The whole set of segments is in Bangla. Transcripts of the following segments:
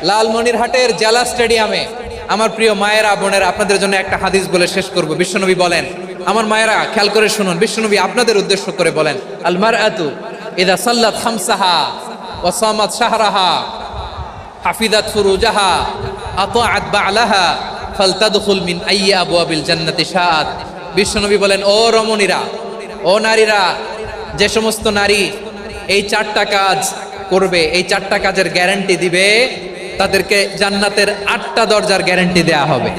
লালমনিরহাটের জেলা স্টেডিয়ামে আমার প্রিয় মায়েরা বোনেরা, আপনাদের জন্য একটা হাদিস বলে শেষ করব। বিশ্বনবী বলেন, আমার মায়েরা খেয়াল করে শুনুন, বিশ্বনবী আপনাদের উদ্দেশ্য করে বলেন, আল মারআতু ইযা সাল্লাত খামসাহা ওয়া সামাত শাহরাহা হাফিজাত ফুরুজাহা আতাআত বা'লাহা ফালতাদখুল মিন আইয়ি আবওয়াবিল জান্নাতি শাআত। বিশ্বনবী বলেন, ও রমণীরা, ও নারীরা, যে সমস্ত নারী এই চারটা কাজ করবে, এই চারটা কাজের গ্যারান্টি দিবে, তাদেরকে জান্নাতের 8টা দরজার গ্যারান্টি দেয়া হবে।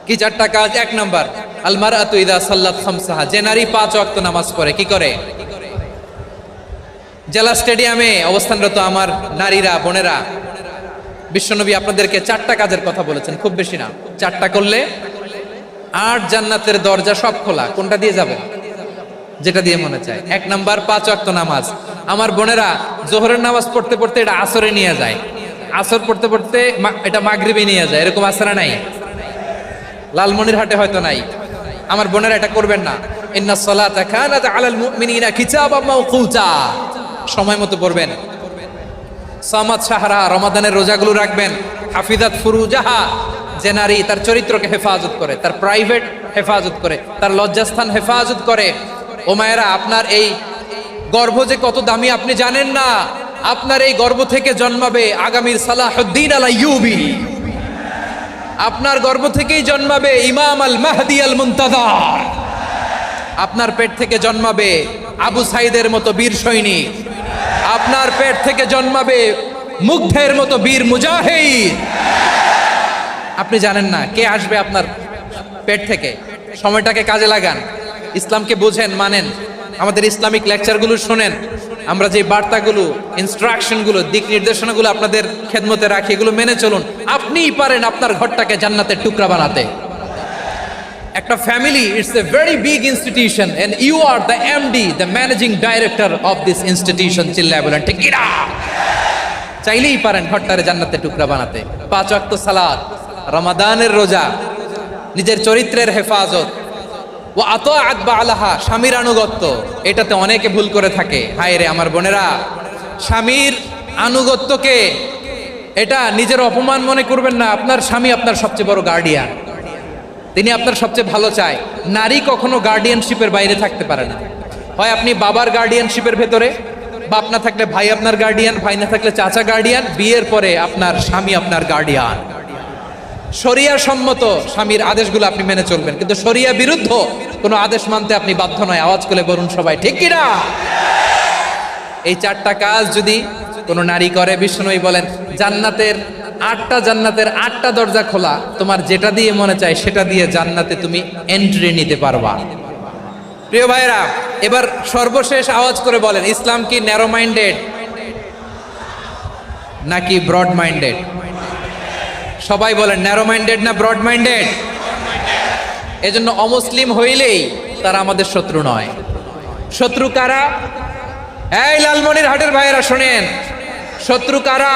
কি চারটা কাজ? 1 নাম্বার, আল মারআতু ইযা সাল্লাত খামসাহা, যে নারী 5 ওয়াক্ত নামাজ পড়ে। কি করে? জেলা স্টেডিয়ামে অবস্থানরত আমার নারীরা বোনেরা, বিশ্বনবী আপনাদেরকে 4টা কাজের কথা বলেছেন, খুব বেশি না। 4টা করলে 8 জান্নাতের দরজা সব খোলা। কোনটা দিয়ে যাবে? যেটা দিয়ে মনে চায়। 1 নাম্বার 5 ওয়াক্ত নামাজ। আমার বোনেরা জোহরের নামাজ পড়তে পড়তে এটা আসরে নিয়ে যায়, আসর পড়তে পড়তে এটা মাগরিবে নিয়ে যায়। এরকম আসরা নাই? লালমনিরহাটে হয়তো নাই। আমার বোনেরা এটা করবেন না। ইন্নাস সালাতা কানাত আলাল মুমিনিনা কিতাবাম মাওকুতা, সময় মতো পড়বেন। সামাত শাহরা, রমাদানের রোজাগুলো রাখবেন। হাফিজাত ফুরুজাহা, যে নারী তার চরিত্রকে হেফাজত করে, তার প্রাইভেট হেফাজত করে, তার লজ্জাস্থান হেফাজত করে। ও মায়েরা, আপনার এই গর্ভ যে কত দামি আপনি জানেন না। আপনার এই গর্ভ থেকে জন্মাবে আগামীর সালাহুদ্দিন আল আইয়ুবী। আপনার গর্ভ থেকেই জন্মাবে ইমাম আল মাহদি আল মুনতাজার। আপনার পেট থেকে জন্মাবে আবু সাইদের মতো বীর সৈনিক। আপনার পেট থেকে জন্মাবে মুগ্ধের মতো বীর মুজাহিদ। আপনি জানেন না কে আসবে আপনার পেট থেকে। সময়টাকে কাজে লাগান, ইসলামকে বুঝেন, মানেন, আমাদের ইসলামিক লেকচারগুলো শোনেন। আমরা যে বার্তাগুলো, ইনস্ট্রাকশনগুলো, দিক নির্দেশনাগুলো আপনাদের খেদমতে রাখি, এগুলো মেনে চলুন। আপনিই পারেন আপনার ঘরটাকে জান্নাতের টুকরা বানাতে। একটা family, it's a very big institution and you are the MD, the managing director of this institution. চিল্লায় বলেন ঠিক কিনা? চাইলেই পারেন ঘরটারে জান্নাতের টুকরা বানাতে। 5 ওয়াক্ত সালাত, রমাদানের রোজা, নিজের চরিত্রের হেফাজত, ও আতাআত বা'লাহা, স্বামীর আনুগত্য। এটাতে অনেকে ভুল করে থাকে। হায় রে আমার বোনেরা, স্বামীর আনুগত্যকে এটা নিজের অপমান মনে করবেন না। আপনার স্বামী আপনার সবচেয়ে বড় গার্ডিয়ান, তিনি আপনার সবচেয়ে ভালো চায়। নারী কখনো গার্ডিয়ানশিপের বাইরে থাকতে পারে না। হয় আপনি বাবার গার্ডিয়ানশিপের ভেতরে, বাপ না থাকলে ভাই আপনার গার্ডিয়ান, ভাই না থাকলে চাচা গার্ডিয়ান, বিয়ের পরে আপনার স্বামী আপনার গার্ডিয়ান। শরিয়া সম্মত স্বামীর আদেশগুলো আপনি মেনে চলবেন, কিন্তু শরিয়া বিরুদ্ধ কোনো আদেশ মানতে আপনি বাধ্য নয়। আওয়াজ করে বলুন সবাই ঠিক কিনা? এই 4টা কাজ যদি কোনো নারী করে, বিশ্বনবী বলেন জান্নাতের 8টা দরজা খোলা। তোমার যেটা দিয়ে মনে চায় সেটা দিয়ে জান্নাতে তুমি এন্ট্রি নিতে পারবা। প্রিয় ভাইরা, এবার সর্বশেষ আওয়াজ করে বলেন, ইসলাম কি ন্যারো মাইন্ডেড নাকি ব্রড মাইন্ডেড? সবাই বলেন ন্যারো মাইন্ডেড না ব্রড মাইন্ডেড? এজন্য অমুসলিম হইলেই তারা আমাদের শত্রু নয়। শত্রু কারা? এই লালমনিরহাটের ভাইয়েরা শোনেন, শত্রু কারা?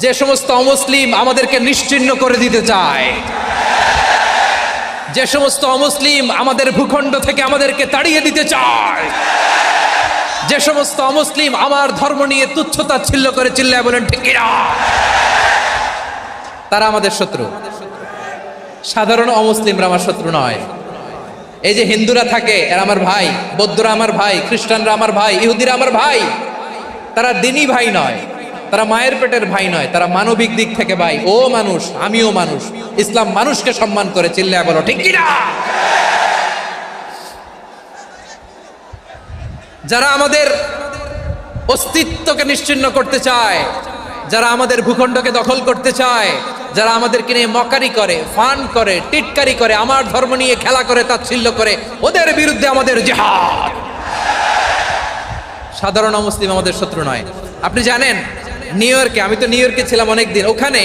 যে সমস্ত অমুসলিম আমাদেরকে নিশ্চিহ্ন করে দিতে চায়, যে সমস্ত অমুসলিম আমাদের ভূখণ্ড থেকে আমাদেরকে তাড়িয়ে দিতে চায়, যে সমস্ত অমুসলিম আমার ধর্ম নিয়ে তুচ্ছতাচ্ছিল্য করে, চিল্লায় বলেন ঠিক কিনা? তারা আমাদের শত্রু। সাধারণ অমুসলিমরা আমার শত্রু নয়। এই যে হিন্দুরা থাকে, এরা আমার ভাই, বৌদ্ধরা আমার ভাই, খ্রিস্টানরা আমার ভাই, ইহুদিরা আমার ভাই। তারা দিনই ভাই নয়, তারা মায়ের পেটের ভাই নয়, তারা মানবিক দিক থেকে ভাই। ও মানুষ, আমিও মানুষ। ইসলাম মানুষকে সম্মান করে, চিল্লায় বলো ঠিক কিনা? যারা আমাদের অস্তিত্বকে নিশ্চিহ্ন করতে চায়, যারা আমাদের ভূখণ্ডকে দখল করতে চায়, যারা আমাদেরকে নিয়ে মকারি করে, ফান করে, টিটকারি করে, আমার ধর্ম নিয়ে খেলা করে, তাচ্ছিল্য করে, ওদের বিরুদ্ধে আমাদের জিহাদ। সাধারণ মুসলিম আমাদের শত্রু নয়। আপনি জানেন নিউ ইয়র্কে, আমি তো নিউ ইয়র্কে ছিলাম অনেকদিন, ওখানে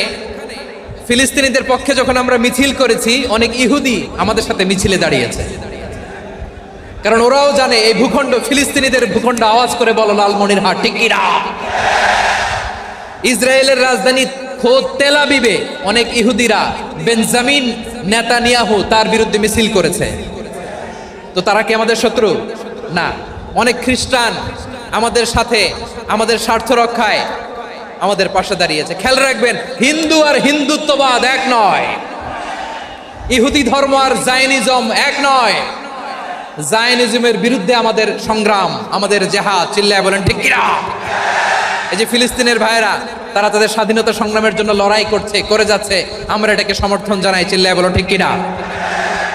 ফিলিস্তিনিদের পক্ষে যখন আমরা মিছিল করেছি, অনেক ইহুদি আমাদের সাথে মিছিলে দাঁড়িয়েছে। কারণ ওরাও জানে এই ভূখণ্ড ফিলিস্তিনিদের ভূখণ্ড। আওয়াজ করে বলো লালমনিরহাট ঠিক কিনা? ইসরায়েলের রাজধানী খোদ তেল আবিবে অনেক ইহুদিরা বেঞ্জামিন নেতানিয়াহু তার বিরুদ্ধে মিছিল করেছে। তো তারা কি আমাদের শত্রু? না। অনেক খ্রিস্টান আমাদের সাথে আমাদের স্বার্থ রক্ষায় আমাদের পাশে দাঁড়িয়েছে। খেয়াল রাখবেন, হিন্দু আর হিন্দুত্ববাদ এক নয়, ইহুদি ধর্ম আর জায়নিজম এক নয়। জায়নিজমের বিরুদ্ধে আমাদের সংগ্রাম, আমাদের জেহাদ, চিল্লায় বলেন ঠিক কিনা? এই যে ফিলিস্তিনের ভাইরা, তারা তাদের স্বাধীনতা সংগ্রামের জন্য লড়াই করছে, করে যাচ্ছে, আমরা এটাকে সমর্থন জানাই, চিল্লায় বলো ঠিক কিনা?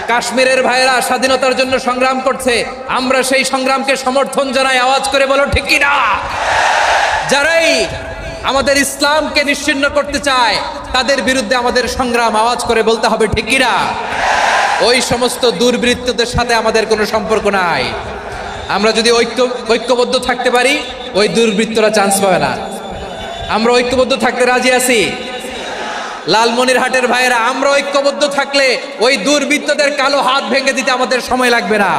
কাশ্মীরের ভাইরা স্বাধীনতার জন্য সংগ্রাম করছে, আমরা সেই সংগ্রামকে সমর্থন জানাই, আওয়াজ করে বলো ঠিক কিনা? যারাই আমাদের ইসলামকে নিশ্চিহ্ন করতে চায় তাদের বিরুদ্ধে আমাদের সংগ্রাম, আওয়াজ করে বলতে হবে ঠিক কিনা? ওই সমস্ত দুর্বৃত্তদের সাথে আমাদের কোনো সম্পর্ক নাই। আমরা যদি ঐক্যবদ্ধ থাকতে পারি, ওই দুর্বৃত্তরা চান্স পাবে না। আমরা ঐক্যবদ্ধ থাকতে রাজি আছি। লালমনিরহাটের ভাইয়েরা, আমরা ঐক্যবদ্ধ থাকলে ওই দুর্বৃত্তদের কালো হাত ভেঙে দিতে আমাদের সময় লাগবে না।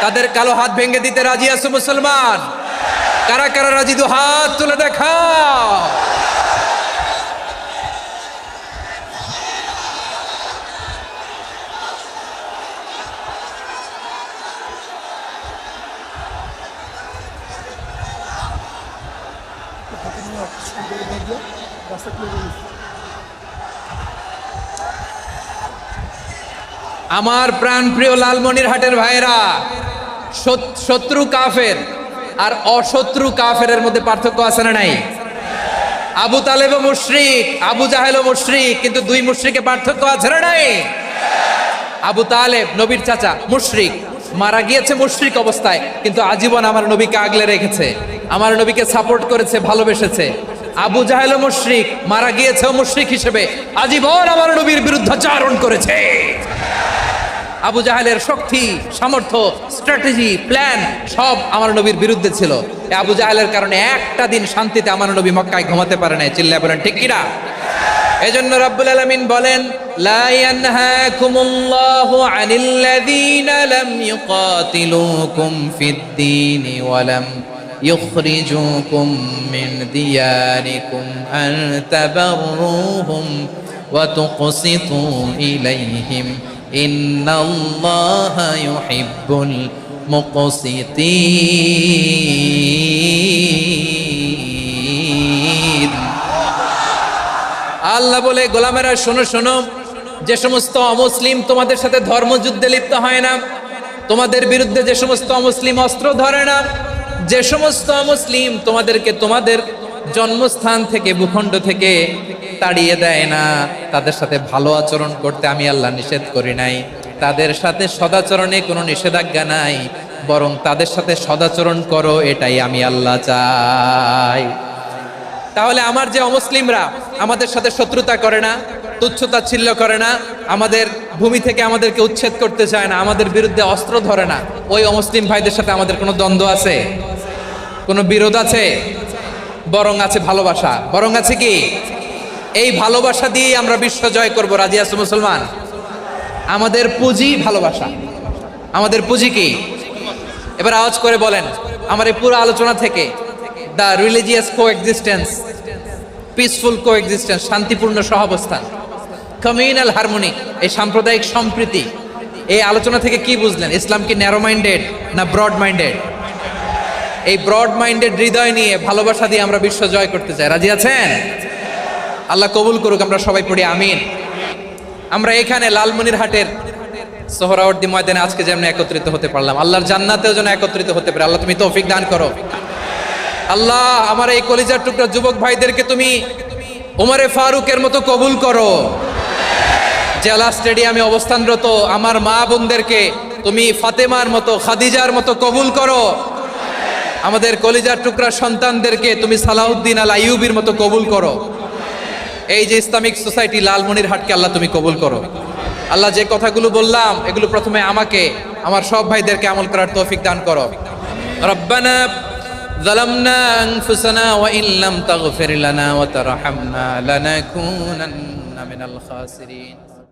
তাদের কালো হাত ভেঙে দিতে রাজি আছে মুসলমান? কারা কারা রাজি? দু হাত তুলে দেখাও। আমার প্রাণ প্রিয় লালমনিরহাটের ভাইরা, শত্রু কাফের আর অশত্রু কাফেরের মধ্যে পার্থক্য আছে না নাই? আবু তালেবও মুশরিক, আবু জাহেলও মুশরিক, কিন্তু দুই মুশরিকে পার্থক্য আছে না নাই? আবু তালেব নবীর চাচা, মুশরিক, মারা গিয়েছে মুশরিক অবস্থায়, কিন্তু আজীবন আমার নবীকে আগলে রেখেছে, আমার নবীকে সাপোর্ট করেছে, ভালোবেসেছে। আবু জাহেলও মুশরিক, মারা গিয়েছেও মুশরিক হিসেবে, আজীবন আমার নবীর বিরুদ্ধাচরণ করেছে। আবু জাহেলের শক্তি, সামর্থ্য, স্ট্র্যাটেজি, প্ল্যান সব আমার নবীর বিরুদ্ধে ছিল। এই আবু জাহেলের কারণে একটা দিন শান্তিতে আমার নবী মক্কায় ঘুমাতে পারে নাই, চিল্লায় বলেন ঠিক কিনা? এজন্য রব্বুল আলামিন বলেন, লা ইয়ানহাকুমুল্লাহু আনিল্লাযীনা লাম ইউকাতিলুকুম ফিদ-দীনি ওয়া লাম ইখরিজুকুম মিন দিয়ারিকুম আন তাবাররুহুম ওয়া তুকসিতু ইলাইহিম ইন্নাল্লাহা ইউহিব্বুল মুকসিতিন। আল্লাহ বলে, গোলামেরা শোনো শোনো, যে সমস্ত অমুসলিম তোমাদের সাথে ধর্মযুদ্ধে লিপ্ত হয় না, তোমাদের বিরুদ্ধে যে সমস্ত অমুসলিম অস্ত্র ধরে না, যে সমস্ত অমুসলিম তোমাদেরকে তোমাদের জন্মস্থান থেকে, ভূখণ্ড থেকে তাড়িয়ে দেয় না, তাদের সাথে ভালো আচরণ করতে আমি আল্লাহ নিষেধ করি নাই। তাদের সাথে সদাচরণে কোনো নিষেধাজ্ঞা নাই, বরং তাদের সাথে সদাচরণ করো, এটাই আমি আল্লাহ চাই। তাহলে আমার যে অমুসলিমরা আমাদের সাথে শত্রুতা করে না, তুচ্ছতাচ্ছিল্য করে না, আমাদের ভূমি থেকে আমাদেরকে উচ্ছেদ করতে চায় না, আমাদের বিরুদ্ধে অস্ত্র ধরে না, ওই অমুসলিম ভাইদের সাথে আমাদের কোনো দ্বন্দ্ব আছে? কোনো বিরোধ আছে? বরং আছে ভালোবাসা। বরং আছে কি? এই ভালোবাসা দিয়ে আমরা বিশ্ব জয় করব। রাজি আছো মুসলমান? আমাদের পুঁজি ভালোবাসা। আমাদের পুঁজি কি? এবার আওয়াজ করে বলেন, আমার এই পুরো আলোচনা থেকে the religious coexistence, peaceful coexistence, শান্তিপূর্ণ সহাবস্থান, কমিউনাল হারমোনি, এই সাম্প্রদায়িক সম্প্রীতি, এই আলোচনা থেকে কি বুঝলেন? ইসলাম কি ন্যারো মাইন্ডেড না ব্রড মাইন্ডেড? এই ব্রড মাইন্ডেড হৃদয় নিয়ে, ভালোবাসা দিয়ে আমরা বিশ্ব জয় করতে চাই। রাজি আছেন? আল্লাহ কবুল করুক, আমরা সবাই পড়ি আমিন। আমরা এখানে লালমনিরহাটের সোহরাওয়ার্দী ময়দানে আজকে যেমন একত্রিত হতে পারলাম, আল্লাহর জান্নাতেও যেন একত্রিত হতে পারে। আল্লাহ তুমি তৌফিক দান করো। আল্লাহ আমার এই কলিজার টুকরা যুবক ভাইদেরকে তুমি ওমরে ফারুকের মতো কবুল করো। জেলা স্টেডিয়ামে অবস্থানরত আমার মা বোনদেরকে তুমি ফাতেমার মতো, খাদিজার মতো কবুল করো। আমাদের কলিজার টুকরা সন্তানদেরকে তুমি সালাউদ্দিন আল আইয়ুবির মতো কবুল করো। এই যে ইসলামিক সোসাইটি লালমনিরহাটকে আল্লাহ তুমি কবুল করো। আল্লাহ যে কথাগুলো বললাম এগুলো প্রথমে আমাকে, আমার সব ভাইদেরকে আমল করার তৌফিক দান করো। রব্বানা যালামনা আনফুসানা ওয়া ইন লাম তাগফির লানা ওয়া তারহামনা লানাকুনান্না মিনাল খাসিরিন।